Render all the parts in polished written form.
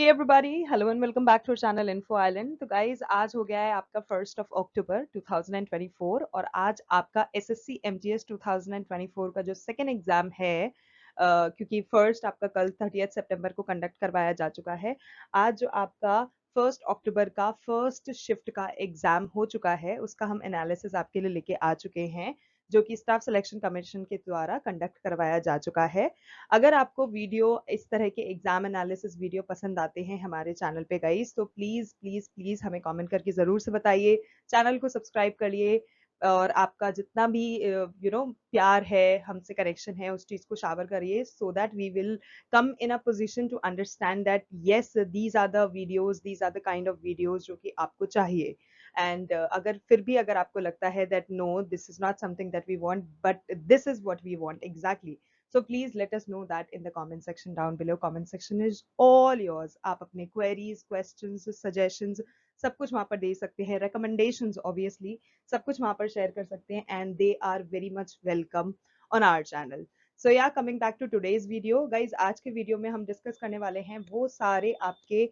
Hey everybody, hello and welcome back to our channel Info Island। तो guys आज हो गया है आपका 1 अक्टूबर 2024 और आज आपका SSC MTS 2024 का जो सेकेंड एग्जाम है क्योंकि फर्स्ट आपका कल 30 सितंबर को कंडक्ट करवाया जा चुका है। आज जो आपका 1 अक्टूबर का फर्स्ट शिफ्ट का एग्जाम हो चुका है उसका हम एनालिसिस आपके लिए लेके आ चुके हैं जो कि स्टाफ सिलेक्शन कमीशन के द्वारा कंडक्ट करवाया जा चुका है। अगर आपको वीडियो इस तरह के एग्जाम एनालिसिस वीडियो पसंद आते हैं हमारे चैनल पे गाइस तो प्लीज प्लीज प्लीज हमें कमेंट करके जरूर से बताइए, चैनल को सब्सक्राइब करिए और आपका जितना भी प्यार है हमसे कनेक्शन है उस चीज को शावर करिए so that we will come in a position to understand that yes these are the videos, these are the kind of videos जो कि आपको चाहिए। एंड अगर फिर भी अगर आपको लगता है that no this is not something that we want but this is what we want exactly, so please let us know that in the comment section down below। comment section is all yours। आप अपने queries, questions, suggestions सब कुछ वहां पर दे सकते हैं, recommendations obviously सब कुछ वहां पर शेयर कर सकते हैं and they are very much welcome on our channel। so yeah, coming back to today's video guys, आज के वीडियो में हम डिस्कस करने वाले हैं वो सारे आपके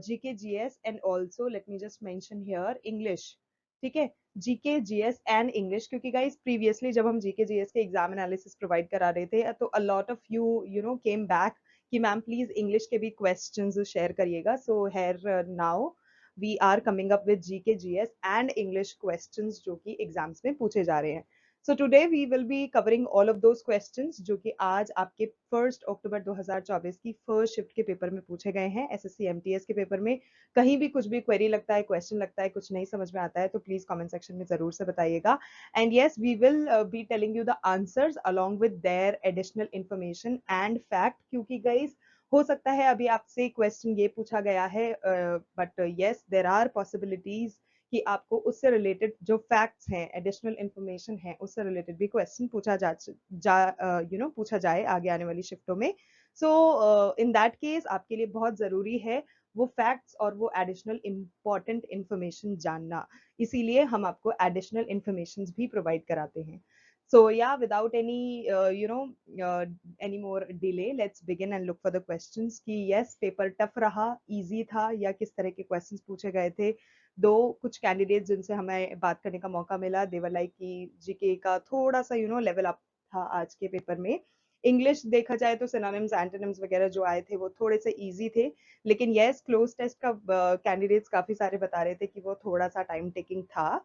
GK GS and also let me just mention here English. ठीक है, जीके जीएस एंड इंग्लिश, क्योंकि गाइस प्रीवियसली जब हम जीके जीएस के एग्जाम एनालिसिस प्रोवाइड करा रहे थे तो a lot of you know came back कि मैम प्लीज इंग्लिश के भी क्वेश्चंस शेयर करिएगा। So here now we are coming up with GK GS and English questions जो कि एग्जाम्स में पूछे जा रहे हैं। So today we will be covering all of those questions जो कि आज आपके 1 अक्टूबर 2024 की फर्स्ट शिफ्ट के पेपर में पूछे गए हैं एसएससी एमटीएस के पेपर में। कहीं भी कुछ भी क्वेरी लगता है, क्वेश्चन लगता है, कुछ नहीं समझ में आता है तो प्लीज कमेंट सेक्शन में जरूर से बताइएगा। And yes we will be telling you the answers along with their additional information and fact, क्योंकि गाइज हो सकता है अभी आपसे क्वेश्चन ये पूछा गया है but yes there are possibilities कि आपको उससे रिलेटेड जो फैक्ट्स हैं, एडिशनल इंफॉर्मेशन है, उससे रिलेटेड भी क्वेश्चन पूछा पूछा जाए आगे आने वाली शिफ्टों में। सो इन दैट केस आपके लिए बहुत जरूरी है वो फैक्ट्स और वो एडिशनल इंपॉर्टेंट इंफॉर्मेशन जानना, इसीलिए हम आपको एडिशनल इंफॉर्मेशन भी प्रोवाइड कराते हैं। सो या without any any more delay let's begin and look for the questions कि यस पेपर टफ रहा, इजी था या किस तरह के क्वेश्चंस पूछे गए थे। दो कुछ कैंडिडेट्स जिनसे हमें बात करने का मौका मिला देवर लाइक कि जीके का थोड़ा सा लेवल अप था आज के पेपर में। इंग्लिश देखा जाए तो सिनोनिम्स एंटोनिम्स वगैरह जो आए थे वो थोड़े से इजी थे, लेकिन यस क्लोज टेस्ट का कैंडिडेट्स काफी सारे बता रहे थे कि वो थोड़ा सा टाइम टेकिंग था।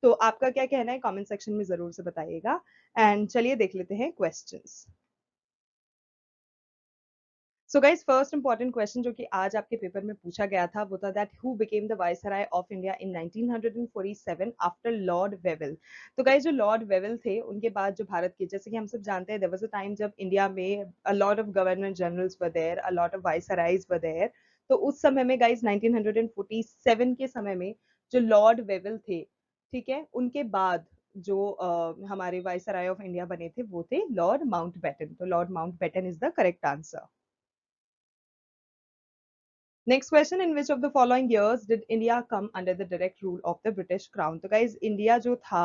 तो आपका क्या कहना है कमेंट सेक्शन में जरूर से बताइएगा। एंड चलिए देख लेते हैं questions. So guys first important question जो कि आज आपके पेपर में पूछा गया था वो था that who became the viceroy of India in 1947 after Lord Wavell. तो गाइज जो लॉर्ड वेवल थे उनके बाद जो भारत के, जैसे कि हम सब जानते हैं देयर वाज अ टाइम जब इंडिया में a lot of governor generals were there, a lot of viceroys were there. तो उस समय में गाइज 1947 के समय में जो लॉर्ड वेवल थे, ठीक है, उनके बाद जो हमारे वाइसराय ऑफ इंडिया बने थे वो थे लॉर्ड माउंटबेटन। तो Lord Mountbatten is the correct answer. Next question, in which of the following years did India come under the direct rule of the British Crown? तो guys India जो था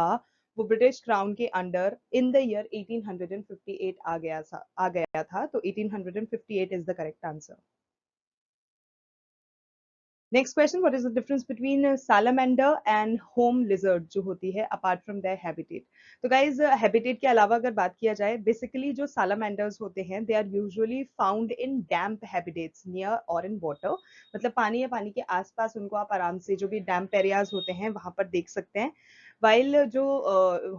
वो British crown के under in the year 1858 आ गया था। तो 1858 is the correct answer. Next question, what is the difference between salamander and home lizard जो होती है अपार्ट फ्रॉम देयर हैबिटेट? तो गाइज हैबिटेट के अलावा अगर बात किया जाए, बेसिकली जो सालामेंडर्स होते हैं they are usually found in damp habitats near or in water, मतलब पानी या पानी के आसपास उनको आप आराम से जो भी डैम्प एरियाज होते हैं वहां पर देख सकते हैं। वाइल जो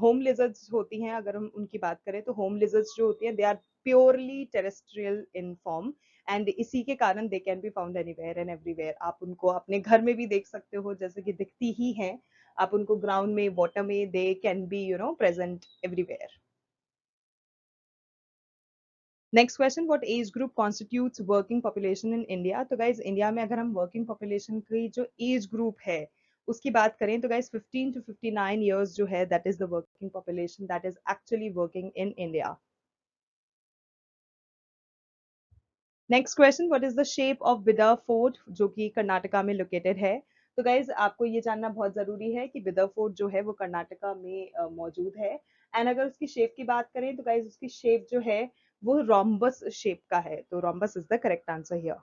होम लिजर्ड्स होती हैं अगर हम उनकी बात करें तो होम लिजर्ड्स जो होती हैं they are purely terrestrial in form and इसी के कारण they can be found anywhere and everywhere. आप उनको अपने घर में भी देख सकते हो जैसे कि दिखती ही हैं, आप उनको ग्राउंड में, वाटर में, दे can be present everywhere. Next question, what age group constitutes working population in India? तो गाइज इंडिया में अगर हम वर्किंग पॉपुलेशन की जो एज ग्रुप है उसकी बात करें तो गाइज 15 to 59 ईयर्स जो है that is the working population that is actually working in India. Next question, what is the shape of Bidar fort जो कि कर्नाटका में लोकेटेड है? तो गाइज आपको ये जानना बहुत जरूरी है कि बिदर फोर्ट जो है वो कर्नाटका में मौजूद है। एंड अगर उसकी शेप की बात करें तो गाइज उसकी शेप जो है वो रोम्बस शेप का है। तो rhombus is the correct answer here.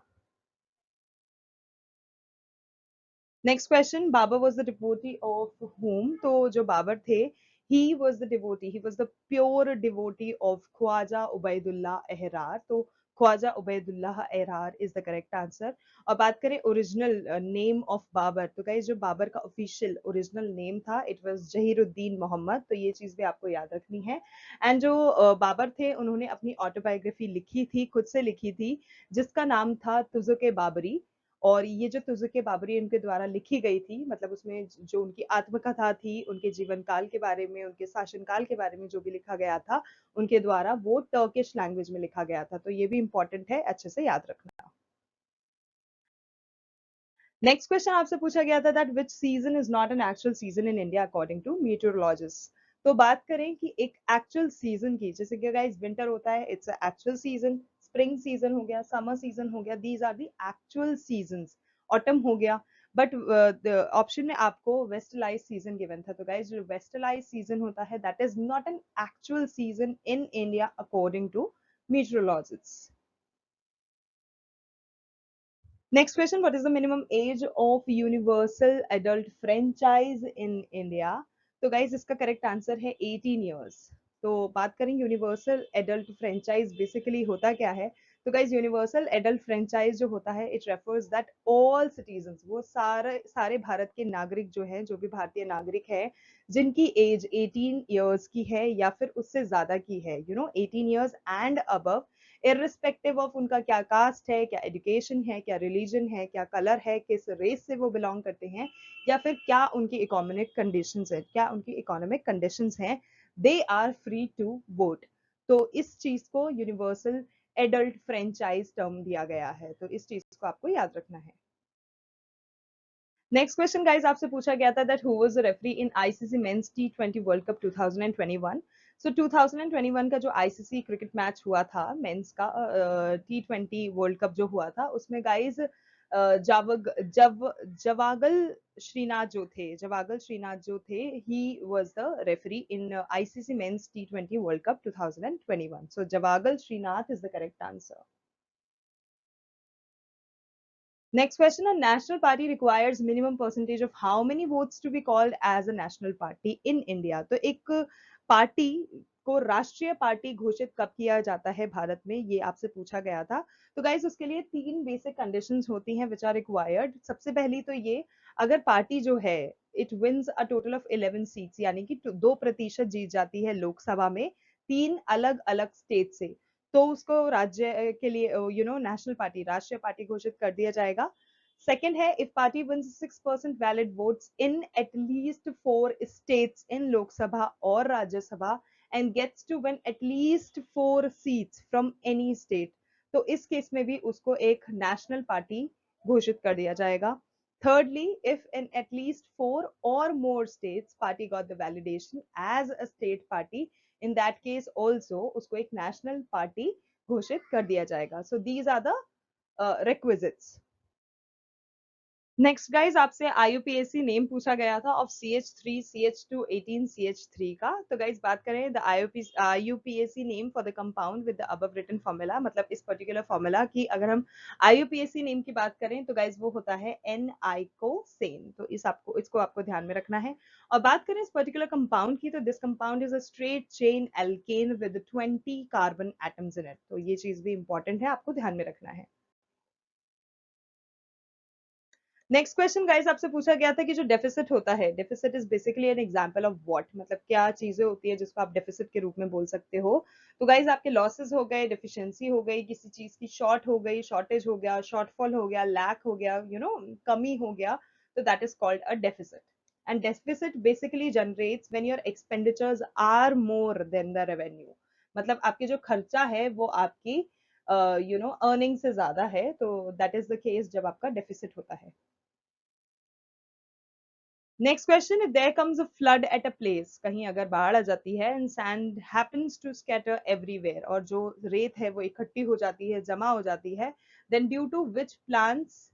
Next question, Babur was the devotee of whom? तो जो बाबर थे, he was the devotee, he was the pure devotee of Khwaja Ubaidullah Ahrar. तो Khwaja Ubaidullah Ahrar is the correct answer. और बात करें ओरिजिनल नेम ऑफ बाबर, तो गाइस जो बाबर का ऑफिशियल ओरिजिनल नेम था, इट वाज जहीरुद्दीन मोहम्मद। तो ये चीज भी आपको याद रखनी है। एंड जो बाबर थे, उन्होंने अपनी ऑटोबायोग्राफी लिखी थी, खुद से लिखी थी, जिसका नाम था तुजुक बाबरी। और ये जो तुजुक बाबरी उनके द्वारा लिखी गई थी, मतलब उसमें जो उनकी आत्मकथा थी, उनके जीवन काल के बारे में, उनके शासन काल के बारे में जो भी लिखा गया था उनके द्वारा, वो टर्किश लैंग्वेज में लिखा गया था। तो ये भी इंपॉर्टेंट है, अच्छे से याद रखना। नेक्स्ट क्वेश्चन आपसे पूछा गया था that which season is not an actual season in India according to meteorologist. तो बात करें कि एक एक्चुअल सीजन की, जैसे कि गाइस विंटर होता है, it's actual season. Spring season हो गया, समर सीजन हो गया, these are the actual seasons. Autumn हो गया। बट ऑप्शन में आपको वेस्टलाइज सीजन गिवन था। तो गाइस जो वेस्टलाइज सीजन होता है, that is not an actual season in India according to meteorologist. Next question, what is the minimum age of universal adult franchise in India? तो guys इसका correct answer है 18 years। तो बात करें यूनिवर्सल एडल्ट फ्रेंचाइज बेसिकली होता क्या है? तो गाइज यूनिवर्सल एडल्ट फ्रेंचाइज जो होता है, it refers that all citizens, वो सारे सारे भारत के नागरिक जो हैं, जो भी भारतीय नागरिक है, जिनकी एज 18 ईयर्स की है या फिर उससे ज्यादा की है, 18 years and above, irrespective of उनका क्या कास्ट है, क्या एजुकेशन है, क्या रिलीजन है, क्या कलर है, किस रेस से वो बिलोंग करते हैं, या फिर क्या उनकी इकोनॉमिक कंडीशंस है, क्या उनकी इकोनॉमिक कंडीशंस हैं, they are free to vote. तो इस चीज को यूनिवर्सल एडल्ट फ्रेंचाइज टर्म दिया गया है। तो इस चीज को आपको याद रखना है। नेक्स्ट क्वेश्चन गाइस आपसे पूछा गया था that who was the referee in ICC men's टी20 वर्ल्ड कप 2021। सो 2021 का जो आईसीसी क्रिकेट मैच हुआ था मेंस का, टी20 वर्ल्ड कप जो हुआ था, उसमें गाइस जवागल श्रीनाथ जो थे, he was the referee in ICC men's टी20 world cup 2021। So Javagal Srinath is the correct answer. Next question, a national party requires minimum percentage of how many votes to be called as a national party in India? तो एक party को राष्ट्रीय party घोषित कब किया जाता है भारत में, ये आपसे पूछा गया था। तो गाइज उसके लिए तीन बेसिक कंडीशंस होती हैं विच आर रिक्वायर्ड। सबसे पहली तो ये, अगर पार्टी जो है it wins a total of 11 seats, यानी कि 2% जीत जाती है लोकसभा में, तीन अलग अलग स्टेट से, तो उसको राज्य के लिए नेशनल पार्टी, राष्ट्रीय पार्टी घोषित कर दिया जाएगा। सेकंड है, if party wins 6% valid votes in at least 4 states in Lok Sabha or Rajya Sabha and gets to win at least 4 seats from any state, तो इस केस में भी उसको एक नेशनल पार्टी घोषित कर दिया जाएगा। Thirdly, if in at least 4 or more states party got the validation as a state party, in that case also उसको एक national party घोषित कर दिया जाएगा। So these are the requisites। Next guys आपसे आईयूपीएसी नेम पूछा गया था ऑफ CH3 CH2 18 CH3 का। तो गाइज बात करें the IUPAC name for the compound with the above written formula, मतलब इस पर्टिकुलर फॉर्मूला की अगर हम आईयूपीएसी नेम की बात करें तो गाइज वो होता है N-icosan। तो इसको आपको ध्यान में रखना है। और बात करें इस पर्टिकुलर कंपाउंड की, तो this compound is a straight chain alkane with 20 carbon atoms in it. तो ये चीज भी इंपॉर्टेंट है, आपको ध्यान में रखना है। नेक्स्ट क्वेश्चन गाइस आपसे पूछा गया था कि जो डेफिसिट होता है, deficit is basically an example of what, मतलब क्या चीजें होती है जिसको आप डेफिसिट के रूप में बोल सकते हो। तो गाइस आपके लॉसेस हो गए, डेफिशिएंसी हो गई, किसी चीज की शॉर्ट हो गई, शॉर्टेज हो गया, शॉर्टफॉल हो गया, लैक हो गया, कमी हो गया, तो that is called a deficit. And deficit basically generates when your expenditures are more than the revenue, मतलब आपके जो खर्चा है वो आपकी अर्निंग से ज्यादा है, तो दैट इज द केस जब आपका डेफिसिट होता है। Next question, if there comes a flood at a place, कहीं अगर बाढ़ आ जाती है and sand happens to scatter everywhere, और जो रेत है वो इकट्ठी हो जाती है, जमा हो जाती है, then due to which plants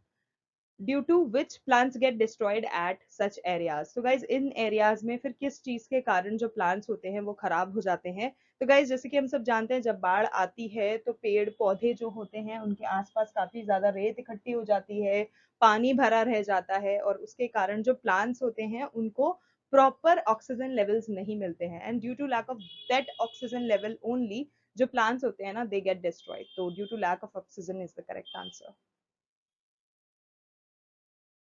due to which plants get destroyed at such areas. तो गाइज इन एरियाज में फिर किस चीज के कारण जो प्लांट्स होते हैं वो खराब हो जाते हैं। तो गाइज जैसे कि हम सब जानते हैं जब बाढ़ आती है तो पेड़ पौधे जो होते हैं उनके आसपास काफी ज्यादा रेत इकट्ठी हो जाती है, पानी भरा रह जाता है और उसके कारण जो प्लांट्स होते हैं उनको प्रॉपर ऑक्सीजन लेवल्स नहीं मिलते हैं, and due to lack of that oxygen level only जो प्लांट्स होते हैं ना दे गेट डिस्ट्रॉयड। तो due to lack of oxygen is the correct answer.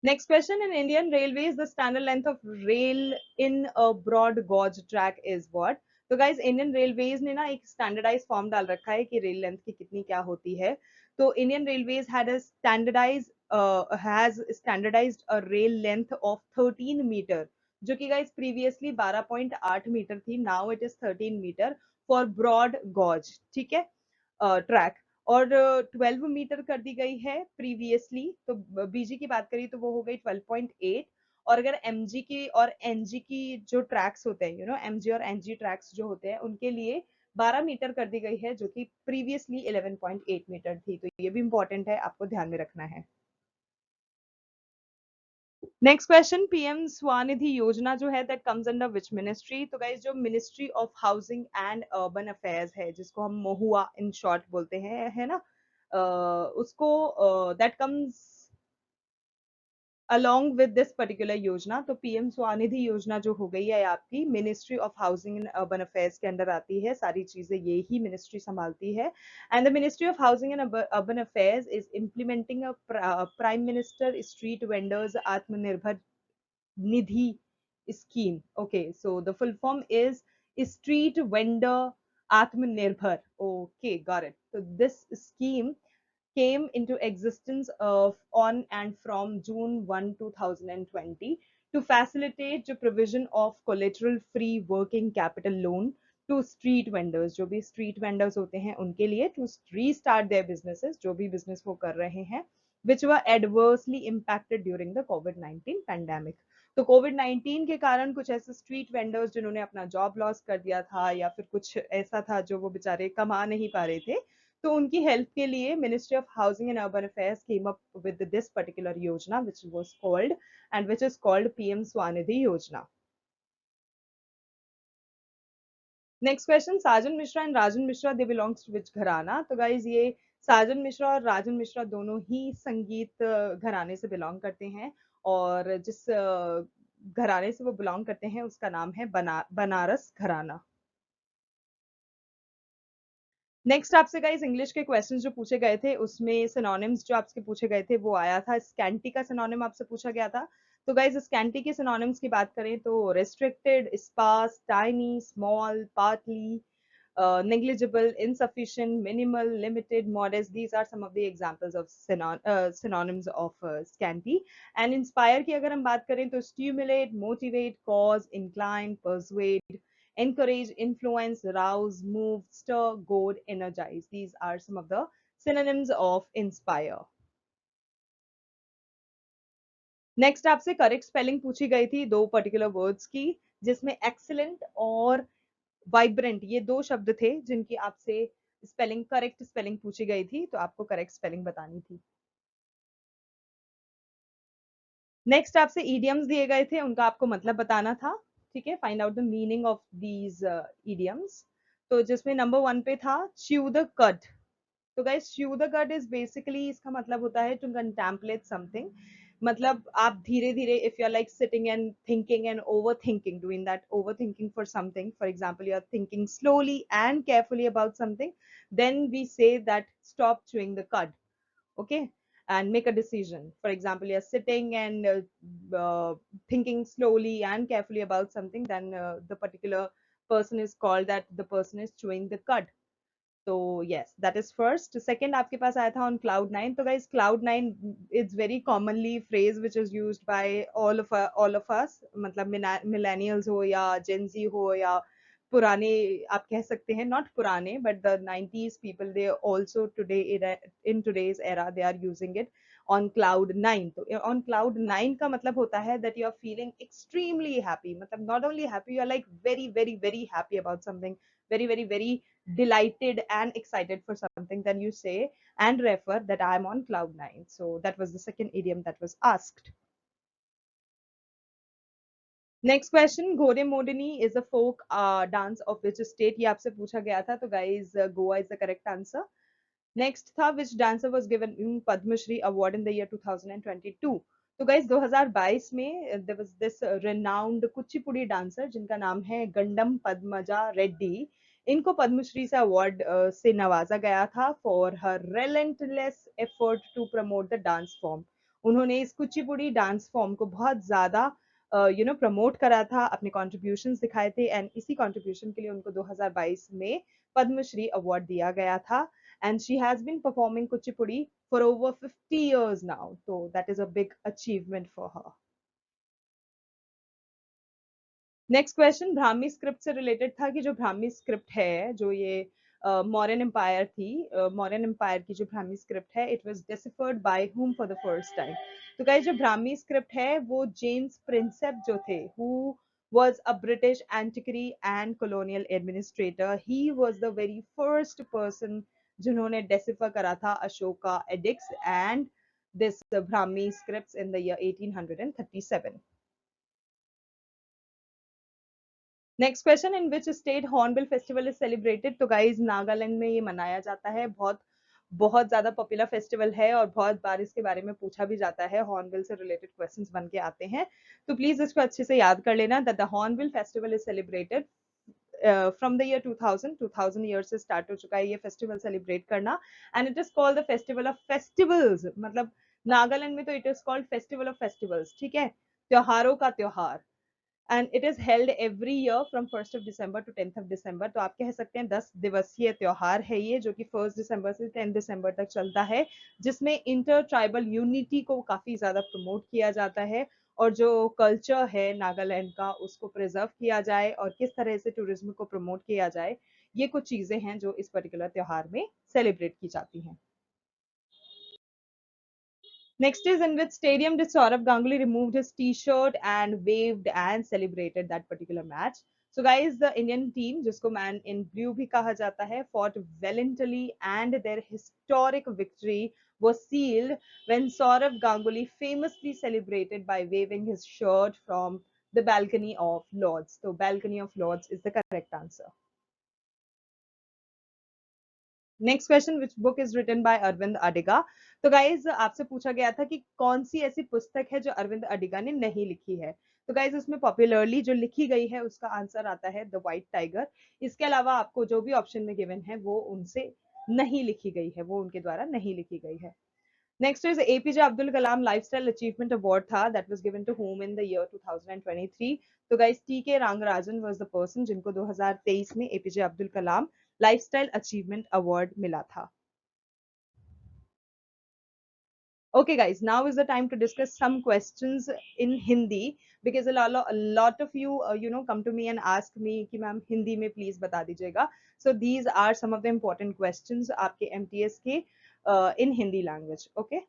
Next question, in Indian Railways, the standard length of rail in a broad gauge track is what? तो guys Indian railways ने ना एक standardise form डाल रखा है कि rail length की कितनी क्या होती है। तो Indian railways has standardized a rail length of 13 metre, जो कि गाइस प्रीवियसली 12.8 मीटर थी, now it is 13 metre for broad gauge, ठीक है, ट्रैक। और 12 मीटर कर दी गई है प्रीवियसली, तो बीजी की बात करी तो वो हो गई 12.8। और अगर एमजी की और एनजी की जो ट्रैक्स होते हैं, एमजी और एनजी ट्रैक्स जो होते हैं उनके लिए 12 मीटर कर दी गई है, जो कि प्रीवियसली 11.8 मीटर थी। तो ये भी इंपॉर्टेंट है, आपको ध्यान में रखना है। नेक्स्ट क्वेश्चन, पीएम स्वानिधि योजना जो है that comes under which ministry? तो गाइस जो ministry of housing and urban affairs है, जिसको हम महुआ इन शॉर्ट बोलते हैं, है ना, उसको that comes along with this particular योजना। तो पीएम स्वानिधि योजना जो हो गई है आपकी ministry of housing and urban affairs के अंडर आती है, सारी चीजें ये ही मिनिस्ट्री संभालती है। And the ministry of housing and urban affairs is implementing a prime minister street vendors आत्मनिर्भर Nidhi scheme. Okay, so the full form is Street Vendor Atmanirbhar. Okay, got it. So this scheme came into existence of on and from June 1, 2020 to facilitate the provision of collateral free working capital loan to street vendors, जो भी street vendors होते हैं उनके लिए, to restart their businesses, जो भी business वो कर रहे हैं, which were adversely impacted during the COVID-19 pandemic। तो कोविड 19 के कारण कुछ ऐसे स्ट्रीट वेंडर्स जिन्होंने अपना जॉब लॉस कर दिया था या फिर कुछ ऐसा था जो वो बेचारे कमा नहीं पा रहे थे, तो उनकी हेल्प के लिए ministry of housing and urban affairs came up with this particular योजना which was called and which is called PM Svanidhi योजना। Next question, Sajan Mishra and Rajan Mishra they belongs to which gharana? तो गाइज ये साजन मिश्रा और राजन मिश्रा दोनों ही संगीत घराने से बिलोंग करते हैं, और जिस घराने से वो बिलोंग करते हैं उसका नाम है बनारस घराना। नेक्स्ट आपसे गाइस इंग्लिश के क्वेश्चंस जो पूछे गए थे उसमें सिनोनिम्स जो आपसे पूछे गए थे वो आया था, स्कैंटी का सिनोनिम आपसे पूछा गया था। तो गाइस स्कैंटी के सिनोनिम्स की बात करें तो restricted, sparse, tiny, small, partly, negligible, insufficient, minimal, limited, modest. These are some of the examples of synonyms of scanty. And inspire की अगर हम बात करें तो stimulate, motivate, cause, incline, persuade, encourage, influence, rouse, move, stir, goad, energize. These are some of the synonyms of inspire. Next आपसे correct spelling पूछी गई थी दो पर्टिकुलर वर्ड्स की, जिसमें एक्सीलेंट और वाइब्रेंट ये दो शब्द थे जिनकी आपसे स्पेलिंग, करेक्ट स्पेलिंग पूछी गई थी, तो आपको करेक्ट स्पेलिंग बतानी थी। नेक्स्ट आपसे ईडियम्स दिए गए थे, उनका आपको मतलब बताना था, ठीक है, find out the meaning of these idioms. तो जिसमें नंबर 1 पे था च्यू द कड। तो गाइस च्यू द कड इज बेसिकली, इसका मतलब होता है टू कंटेम्पलेट समथिंग, मतलब आप धीरे धीरे, if you are like sitting and thinking and overthinking, doing that overthinking for something, for example you are thinking slowly and carefully about something, then we say that stop chewing the cud, okay, and make a decision. For example, you're sitting and thinking slowly and carefully about something, then the particular person is called that the person is chewing the cud. तो yes, that is first. Second आपके पास आया था on cloud nine। तो guys cloud nine is very commonly phrase which is used by all of us, मतलब millennials हो या Gen Z हो या पुराने, आप कह सकते हैं, not पुराने but the 90s people, they also in today's era they are using it on cloud nine। तो on cloud nine का मतलब होता है that you are feeling extremely happy, मतलब not only happy, you are like very very very happy about something, very very very delighted and excited for something, then you say and refer that I am on cloud nine. So that was the second idiom that was asked. Next question, Ghode Modni is a folk dance of which state, ये आपसे पूछा गया था, तो guys Goa is the correct answer. Next था which dancer was given Padmashri award in the year 2022. तो guys 2022 में there was this renowned Kuchipudi dancer जिनका नाम है गंडम पद्मजा रेड्डी. इनको पद्मश्री से अवार्ड से नवाजा गया था for her relentless effort to promote the dance form. उन्होंने इस कुचिपुड़ी डांस फॉर्म को बहुत ज्यादा प्रमोट करा था, अपने कॉन्ट्रीब्यूशंस दिखाए थे, एंड इसी कॉन्ट्रीब्यूशन के लिए उनको 2022 में पद्मश्री अवार्ड दिया गया था. And she has been performing kuchipudi for over 50 years now, so that is a big achievement for her. Next question Brahmi script से रिलेटेड था कि जो ब्राह्मी स्क्रिप्ट है, जो ये मौर्यन एम्पायर थी, मौर्यन एम्पायर की जो ब्राह्मी स्क्रिप्ट है, it was deciphered by whom for the first time. तो गाइस जो ब्राह्मी स्क्रिप्ट है वो जेम्स प्रिंसेप जो थे, who was a British antiquary and colonial administrator. He was the very first person जिन्होंने डेसिफर करा था Ashoka addicts and this Brahmi scripts in the year 1837. Next question, in which state hornbill festival is celebrated. तो guys Nagaland में ये मनाया जाता है, बहुत बहुत ज्यादा पॉपुलर फेस्टिवल है और बहुत बार इसके बारे में पूछा भी जाता है, हॉर्नबिल से रिलेटेड क्वेश्चंस बन के आते हैं, तो प्लीज इसको अच्छे से याद कर लेना that the hornbill festival is celebrated from the year 2000 year से स्टार्ट हो चुका है ये फेस्टिवल सेलिब्रेट करना, and it is called the festival of festivals. मतलब नागालैंड में तो it is called festival of festivals, ठीक है, त्योहारों का त्योहार. And it is held every year from 1st of December to 10th of December. तो आप कह सकते हैं 10 दिवसीय त्योहार है ये, जो कि 1st December से 10th December तक चलता है, जिसमें इंटर ट्राइबल यूनिटी को काफी ज्यादा प्रमोट किया जाता है और जो कल्चर है नागालैंड का उसको प्रिजर्व किया जाए और किस तरह से टूरिज्म को प्रमोट किया जाए, ये कुछ चीजें हैं जो इस पर्टिकुलर त्योहार में सेलिब्रेट की जाती हैं. Next is in which stadium did Saurav Ganguly removed his t-shirt and waved and celebrated that particular match. So guys, the Indian team, जिसको Man in Blue भी कहा जाता है, fought valiantly and their historic victory was sealed when Saurav Ganguly famously celebrated by waving his shirt from the balcony of Lords. So balcony of Lords is the correct answer. Next question, which book is written by Aravind Adiga. तो guys आपसे पूछा गया था कि कौन सी ऐसी पुस्तक है जो अरविंद अडिगा ने नहीं लिखी है. तो गाइज उसमें पॉपुलरली जो लिखी गई है उसका आंसर आता है द व्हाइट टाइगर. इसके अलावा आपको जो भी ऑप्शन में गिवन है वो उनसे नहीं लिखी गई है, वो उनके द्वारा नहीं लिखी गई है. Next is APJ Abdul Kalam lifestyle achievement award था, that was given to whom in the year 2023. तो गाइस टीके रांगराजन वाज द पर्सन जिनको 2023 में APJ Abdul Kalam lifestyle achievement award मिला था. Okay guys, now is the time to discuss some questions in Hindi because a lot of you come to me and ask me कि ma'am Hindi में please बता दीजिएगा. So these are some of the important questions आपके MTS के in Hindi language. Okay.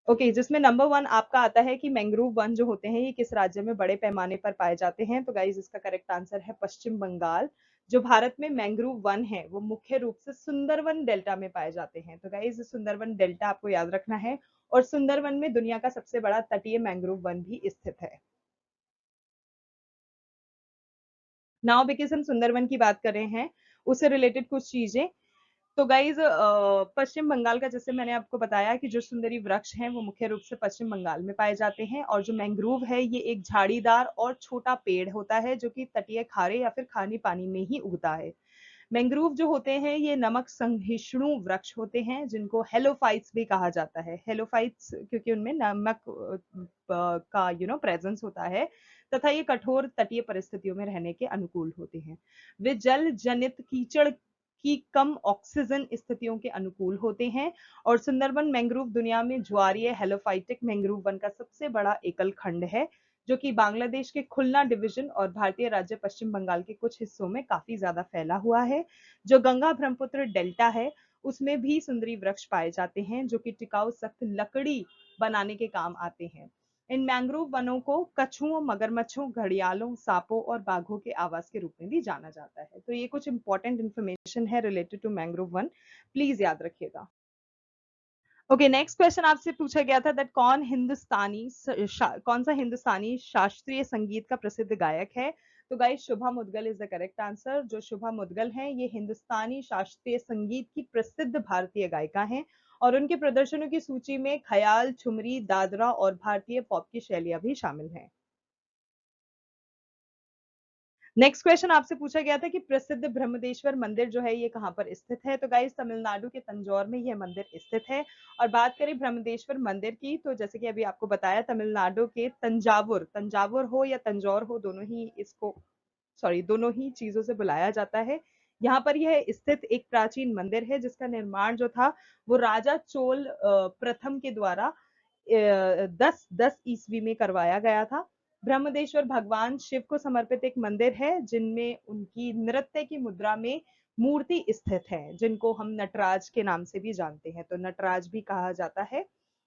Okay जिसमें number 1 आपका आता है कि मैंग्रोव वन जो होते हैं ये किस राज्य में बड़े पैमाने पर पाए जाते हैं. तो गाइज इसका करेक्ट आंसर है पश्चिम बंगाल. जो भारत में मैंग्रोव वन है वो मुख्य रूप से सुंदरवन डेल्टा में पाए जाते हैं. तो गाइज सुंदरवन डेल्टा आपको याद रखना है और सुंदरवन में दुनिया का सबसे बड़ा तटीय मैंग्रोव वन भी स्थित है. नाउ बिकॉज हम सुंदरवन की बात कर रहे हैं उससे रिलेटेड कुछ चीजें. तो गाइज पश्चिम बंगाल का जैसे मैंने आपको बताया कि जो सुंदरी वृक्ष हैं वो मुख्य रूप से पश्चिम बंगाल में पाए जाते हैं और जो मैंग्रोव है ये एक झाड़ीदार और छोटा पेड़ होता है जो कि तटीय खारे या फिर खानी पानी में ही उगता है. मैंग्रोव जो होते हैं ये नमक सहिष्णु वृक्ष होते हैं जिनको हेलोफाइट्स भी कहा जाता है. हेलोफाइट्स क्योंकि उनमें नमक का प्रेजेंस होता है तथा ये कठोर तटीय परिस्थितियों में रहने के अनुकूल होते हैं. वे जल जनित कीचड़ की कम ऑक्सीजन स्थितियों के अनुकूल होते हैं और सुंदरबन मैंग्रोव दुनिया में ज्वारीय हेलोफाइटिक मैंग्रोव वन का सबसे बड़ा एकल खंड है जो कि बांग्लादेश के खुलना डिवीजन और भारतीय राज्य पश्चिम बंगाल के कुछ हिस्सों में काफी ज्यादा फैला हुआ है. जो गंगा ब्रह्मपुत्र डेल्टा है उसमें भी सुंदरी वृक्ष पाए जाते हैं जो कि टिकाऊ सख्त लकड़ी बनाने के काम आते हैं. इन मैंग्रोव वनों को कछुओं, मगरमच्छों, घड़ियालों, सांपों और बाघों के आवास के रूप में भी जाना जाता है। तो ये कुछ इंपॉर्टेंट इन्फॉर्मेशन है रिलेटेड टू मैंग्रोव वन, प्लीज याद रखिएगा। ओके, नेक्स्ट क्वेश्चन आपसे पूछा गया था दैट कौन सा हिंदुस्तानी शास्त्रीय संगीत का प्रसिद्ध गायक है। तो guys, Shubha Mudgal is the correct answer. जो शुभा मुद्गल हैं, ये हिंदुस्तानी शास्त्रीय संगीत की प्रसिद्ध भारतीय गायिका हैं और उनके प्रदर्शनों की सूची में ख्याल, ठुमरी, दादरा और भारतीय पॉप की शैलियां भी शामिल हैं। नेक्स्ट क्वेश्चन आपसे पूछा गया था कि प्रसिद्ध ब्रह्मदेश्वर मंदिर जो है ये कहां पर स्थित है। तो गाइस, तमिलनाडु के तंजौर में यह मंदिर स्थित है। और बात करें ब्रह्मदेश्वर मंदिर की, तो जैसे कि अभी आपको बताया, तमिलनाडु के तंजावुर, तंजावुर हो या तंजौर हो, दोनों ही चीजों से बुलाया जाता है। यहाँ पर यह स्थित एक प्राचीन मंदिर है जिसका निर्माण जो था वो राजा चोल प्रथम के द्वारा 1010 ईस्वी में करवाया गया था। ब्रह्मदेश्वर भगवान शिव को समर्पित एक मंदिर है जिनमें उनकी नृत्य की मुद्रा में मूर्ति स्थित है, जिनको हम नटराज के नाम से भी जानते हैं। तो नटराज भी कहा जाता है।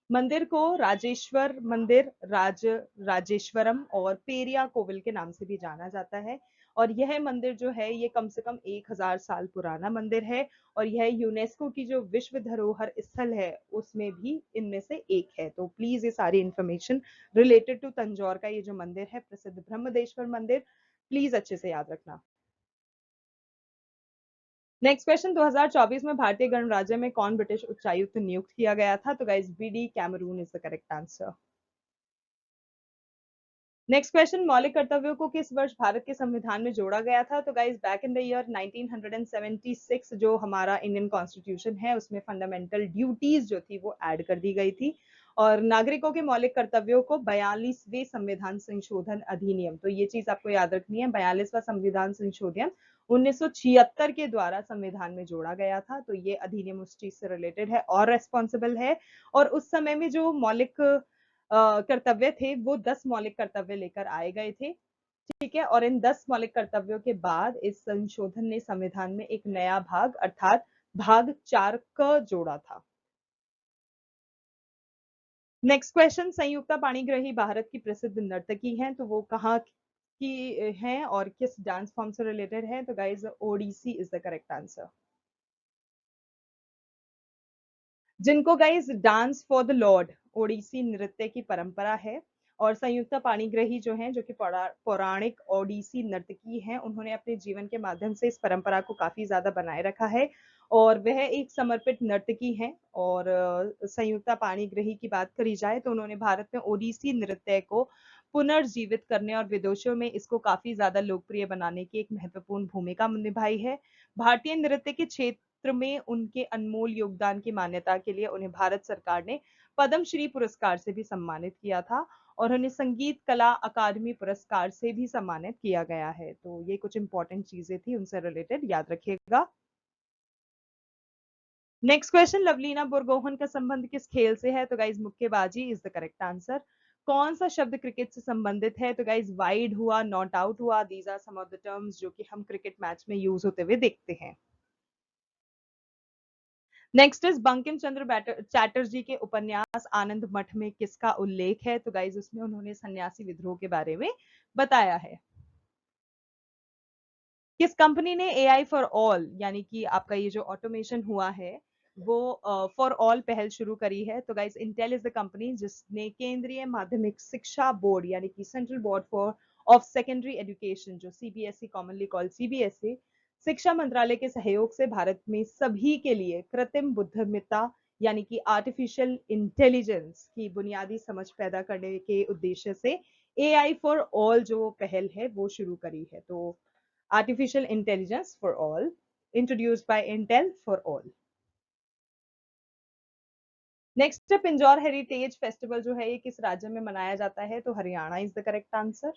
मंदिर को राजेश्वर मंदिर, राजेश्वरम और पेरिया कोविल के नाम से भी जाना जाता है। और यह मंदिर जो है ये कम से कम 1000 साल पुराना मंदिर है और यह यूनेस्को की जो विश्व धरोहर स्थल है उसमें भी इनमें से एक है। तो प्लीज ये सारी इंफॉर्मेशन रिलेटेड टू तंजौर का ये जो मंदिर है, प्रसिद्ध ब्रह्मदेश्वर मंदिर, प्लीज अच्छे से याद रखना। नेक्स्ट क्वेश्चन, 2024 में भारतीय गणराज्य में कौन ब्रिटिश उच्चायुक्त नियुक्त किया गया था। तो guys, BD Cameroon is the correct answer. Next question, मौलिक कर्तव्यों को किस वर्ष भारत के संविधान में जोड़ा गया था। तो guys, back in the year 1976 जो हमारा इंडियन कॉन्स्टिट्यूशन है उसमें फंडामेंटल ड्यूटीज जो थी वो ऐड कर दी गई थी और नागरिकों के मौलिक कर्तव्यों को 42वें संविधान संशोधन अधिनियम, तो ये चीज आपको याद रखनी है, 42वां संविधान संशोधन 1976 के द्वारा संविधान में जोड़ा गया था। तो ये अधिनियम उस चीज से रिलेटेड है और रेस्पॉन्सिबल है। और उस समय में जो मौलिक कर्तव्य थे वो 10 मौलिक कर्तव्य लेकर आए गए थे। ठीक है, और इन 10 मौलिक कर्तव्यों के बाद इस संशोधन ने संविधान में एक नया भाग अर्थात भाग 4 क जोड़ा था। नेक्स्ट क्वेश्चन, संयुक्ता पाणिग्राही भारत की प्रसिद्ध नर्तकी हैं, तो वो कहाँ की हैं और किस डांस फॉर्म से रिलेटेड है। तो guys, Odissi is the correct answer. जिनको guys dance for the lord Odissi नृत्य की परंपरा है। और संयुक्ता पाणिग्राही जो हैं, जो कि पौराणिक ओडिसी नर्तकी हैं, उन्होंने अपने जीवन के माध्यम से इस परंपरा को काफी ज्यादा बनाए रखा है और वह एक समर्पित नर्तकी हैं। और संयुक्ता पाणिग्राही की बात करी जाए तो उन्होंने भारत में ओडिसी नृत्य को पुनर्जीवित करने और विदेशों में इसको काफी ज्यादा लोकप्रिय बनाने की एक महत्वपूर्ण भूमिका निभाई है। भारतीय नृत्य के क्षेत्र में उनके अनमोल योगदान की मान्यता के लिए उन्हें भारत सरकार ने पद्मश्री पुरस्कार से भी सम्मानित किया था और उन्हें संगीत कला अकादमी पुरस्कार से भी सम्मानित किया गया है। तो ये कुछ इंपॉर्टेंट चीजें थी, उनसे रिलेटेड याद रखिएगा। नेक्स्ट क्वेश्चन, लवलीना बोरगोहन का संबंध किस खेल से है। तो गाइज, मुक्केबाजी इज द करेक्ट आंसर। कौन सा शब्द क्रिकेट से संबंधित है। तो गाइज, वाइड हुआ, नॉट आउट हुआ, these are some of the terms जो कि हम क्रिकेट मैच में यूज होते हुए देखते हैं। नेक्स्ट इज बंकिम चंद्र चैटर्जी के उपन्यास आनंद मठ में किसका उल्लेख है। तो गाइज, उसमें उन्होंने सन्यासी विद्रोह के बारे में बताया है। किस कंपनी ने एआई फॉर ऑल यानी कि आपका ये जो ऑटोमेशन हुआ है वो फॉर ऑल पहल शुरू करी है। तो guys, Intel is the company जिसने केंद्रीय माध्यमिक शिक्षा बोर्ड यानी कि central board for of secondary education जो सीबीएसई कॉमनली कॉल्ड सीबीएसई, शिक्षा मंत्रालय के सहयोग से भारत में सभी के लिए कृत्रिम बुद्धिमत्ता यानी कि आर्टिफिशियल इंटेलिजेंस की बुनियादी समझ पैदा करने के उद्देश्य से एआई फॉर ऑल जो पहल है वो शुरू करी है। तो Artificial Intelligence for All, introduced by Intel for All. Next, Pinjore heritage festival जो है ये किस राज्य में मनाया जाता है। तो Haryana is the correct answer.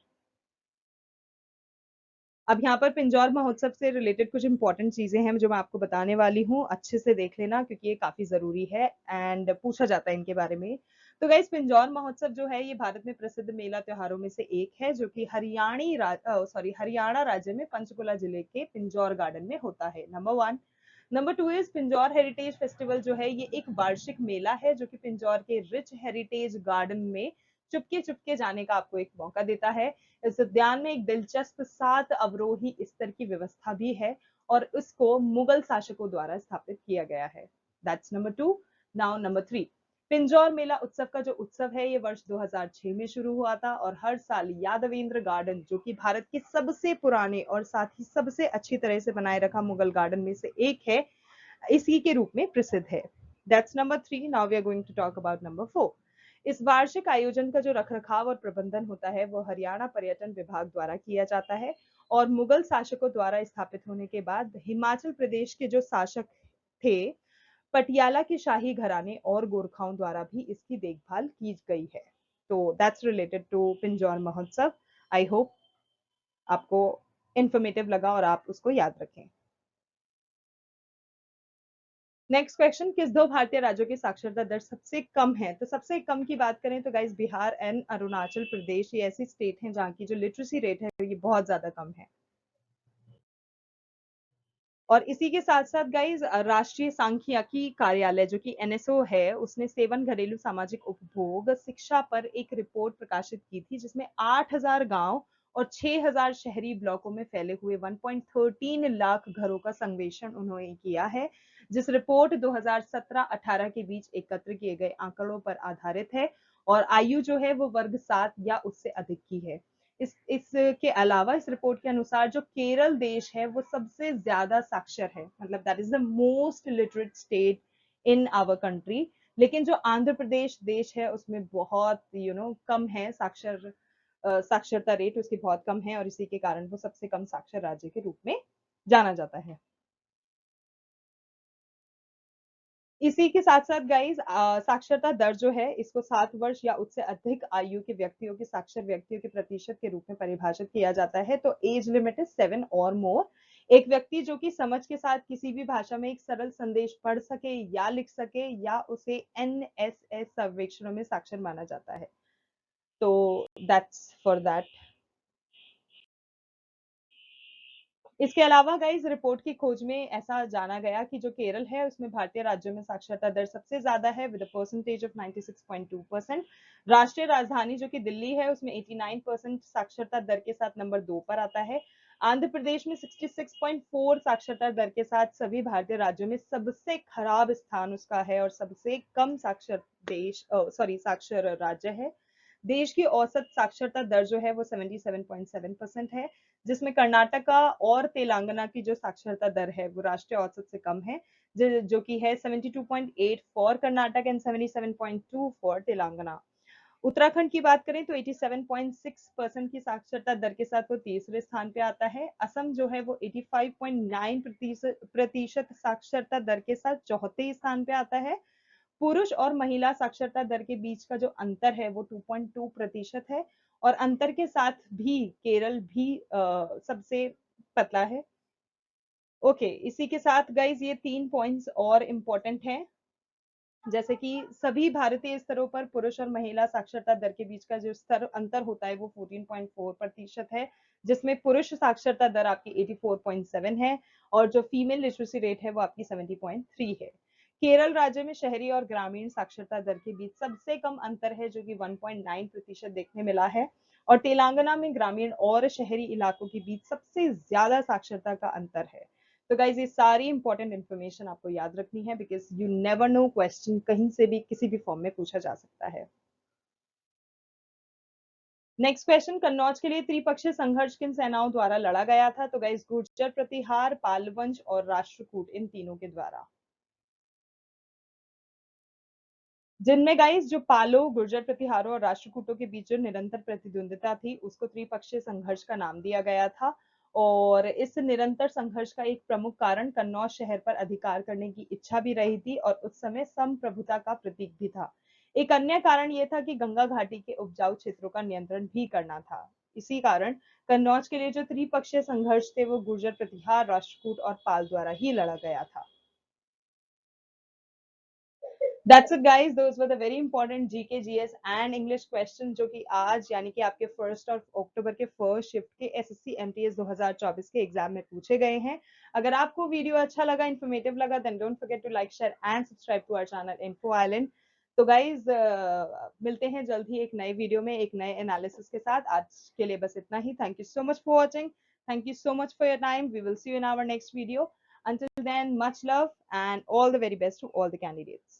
अब यहाँ पर पिंजौर महोत्सव से रिलेटेड कुछ इंपॉर्टेंट चीजें हैं जो मैं आपको बताने वाली हूँ, अच्छे से देख लेना क्योंकि ये काफी जरूरी है एंड पूछा जाता है इनके बारे में। तो गाइस, पिंजौर महोत्सव जो है ये भारत में प्रसिद्ध मेला त्योहारों में से एक है जो कि हरियाणा राज्य में पंचकुला जिले के पिंजौर गार्डन में होता है। Number 1। Number 2 is Pinjore heritage festival जो है ये एक वार्षिक मेला है जो कि पिंजौर के रिच हेरिटेज गार्डन में चुपके चुपके जाने का आपको एक मौका देता है। इस उद्यान में एक दिलचस्प 7 अवरोही स्तर की व्यवस्था भी है और इसको मुगल शासकों द्वारा स्थापित किया गया है। That's number 2। Now number 3, Pinjore मेला उत्सव का जो उत्सव है ये वर्ष 2006 में शुरू हुआ था और हर साल यादवेंद्र गार्डन, जो कि भारत के सबसे पुराने और साथ ही सबसे अच्छी तरह से बनाए रखा मुगल गार्डन में से एक है, इसी के रूप में प्रसिद्ध है। That's number 3। Now we are going to talk about number 4। इस वार्षिक आयोजन का जो रखरखाव और प्रबंधन होता है वो हरियाणा पर्यटन विभाग द्वारा किया जाता है और मुगल शासकों द्वारा स्थापित होने के बाद हिमाचल प्रदेश के जो शासक थे, पटियाला के शाही घराने और गोरखाओं द्वारा भी इसकी देखभाल की गई है। तो दैट्स रिलेटेड टू पिंजौर महोत्सव। आई होप आपको इंफॉर्मेटिव लगा और आप उसको याद रखें। नेक्स्ट क्वेश्चन, किस दो भारतीय राज्यों की साक्षरता दर सबसे कम है? तो सबसे कम की बात करें तो गाइस बिहार एंड अरुणाचल प्रदेश ये ऐसी स्टेट हैं जहां की जो लिटरेसी रेट है ये बहुत ज्यादा कम है। और इसी के साथ साथ गाइज राष्ट्रीय सांख्यिकी कार्यालय जो कि एनएसओ है, उसने सेवन घरेलू सामाजिक उपभोग शिक्षा पर एक रिपोर्ट प्रकाशित की थी जिसमें 8,000 गांव और 6,000 शहरी ब्लॉकों में फैले हुए 1.13 लाख घरों का सर्वेक्षण उन्होंने किया है, जिस रिपोर्ट 2017-18 के बीच एकत्र किए गए आंकड़ों पर आधारित है और आयु जो है वो वर्ग 7 या उससे अधिक की है। इसके अलावा इस रिपोर्ट के अनुसार जो केरल देश है वो सबसे ज्यादा साक्षर है, मतलब that is the most literate state in our country. लेकिन जो आंध्र प्रदेश देश है उसमें बहुत कम है साक्षरता रेट उसकी बहुत कम है और इसी के कारण वो सबसे कम साक्षर राज्य के रूप में जाना जाता है। इसी के साथ साथ गाइज साक्षरता दर जो है इसको 7 वर्ष या उससे अधिक आयु के व्यक्तियों के साक्षर व्यक्तियों के प्रतिशत के रूप में परिभाषित किया जाता है। तो एज लिमिट इज 7 और मोर। एक व्यक्ति जो कि समझ के साथ किसी भी भाषा में एक सरल संदेश पढ़ सके या लिख सके या उसे एनएसएस सर्वेक्षणों में साक्षर माना जाता है। तो दैट्स फॉर दैट। इसके अलावा गाइस रिपोर्ट की खोज में ऐसा जाना गया कि जो केरल है उसमें भारतीय राज्यों में साक्षरता दर सबसे ज्यादा है विद परसेंटेज ऑफ 96.2%। राष्ट्रीय राजधानी जो कि दिल्ली है उसमें 89% साक्षरता दर के साथ नंबर 2 पर आता है। आंध्र प्रदेश में 66.4 साक्षरता दर के साथ सभी भारतीय राज्यों में सबसे खराब स्थान उसका है और सबसे कम साक्षर देश साक्षर राज्य है। देश की औसत साक्षरता दर जो है वो 77.7% है, जिसमें कर्नाटका और तेलंगाना की जो साक्षरता दर है वो राष्ट्रीय औसत से कम है, जो कि है 72.8 for Karnataka and 77.2 for Telangana. Uttarakhand की बात करें तो 87.6% की साक्षरता दर के साथ वो तीसरे स्थान पे आता है। असम जो है वो 85.9% साक्षरता दर के साथ चौथे स्थान पे आता है। पुरुष और महिला साक्षरता दर के बीच का जो अंतर है वो 2.2% है और अंतर के साथ भी केरल भी सबसे पतला है। ओके, इसी के साथ गाइज ये 3 पॉइंट्स और इम्पोर्टेंट हैं, जैसे कि सभी भारतीय स्तरों पर पुरुष और महिला साक्षरता दर के बीच का जो स्तर अंतर होता है वो 14.4% है, जिसमें पुरुष साक्षरता दर आपकी 84.7 है और जो फीमेल लिटरेसी रेट है वो आपकी 70.3 है। केरल राज्य में शहरी और ग्रामीण साक्षरता दर के बीच सबसे कम अंतर है जो कि 1.9% देखने मिला है और तेलंगाना में ग्रामीण और शहरी इलाकों के बीच सबसे ज्यादा साक्षरता का अंतर है। तो गाइज ये सारी इंपॉर्टेंट इन्फॉर्मेशन आपको याद रखनी है because you never know question कहीं से भी किसी भी फॉर्म में पूछा जा सकता है। नेक्स्ट क्वेश्चन, कन्नौज के लिए त्रिपक्षीय संघर्ष किन सेनाओं द्वारा लड़ा गया था? तो गाइज गुर्जर प्रतिहार, पालवंश और राष्ट्रकूट, इन तीनों के द्वारा। जिनमें गाइस जो पालो, गुर्जर प्रतिहारों और राष्ट्रकूटों के बीच जो निरंतर प्रतिद्वंदिता थी उसको त्रिपक्षीय संघर्ष का नाम दिया गया था और इस निरंतर संघर्ष का एक प्रमुख कारण कन्नौज शहर पर अधिकार करने की इच्छा भी रही थी और उस समय संप्रभुता का प्रतीक भी था। एक अन्य कारण यह था कि गंगा घाटी के उपजाऊ क्षेत्रों का नियंत्रण भी करना था। इसी कारण कन्नौज के लिए जो त्रिपक्षीय संघर्ष थे वो गुर्जर प्रतिहार, राष्ट्रकूट और पाल द्वारा ही लड़ा गया था। That's it guys, those were the very important GK GS and English questions जो कि आज यानी कि आपके 1 अक्टूबर के फर्स्ट शिफ्ट के SSC MTS 2024 के एग्जाम में पूछे गए हैं। अगर आपको वीडियो अच्छा लगा, इंफॉर्मेटिव लगा, then don't forget to like, share and subscribe to our channel Info Island. तो गाइज मिलते हैं जल्द ही एक नए वीडियो में एक नए एनालिसिस के साथ। आज के लिए बस इतना ही। Thank you so much for watching, thank you so much for your time. We will see you in our next video. Until then, much love and all the very best to all the candidates.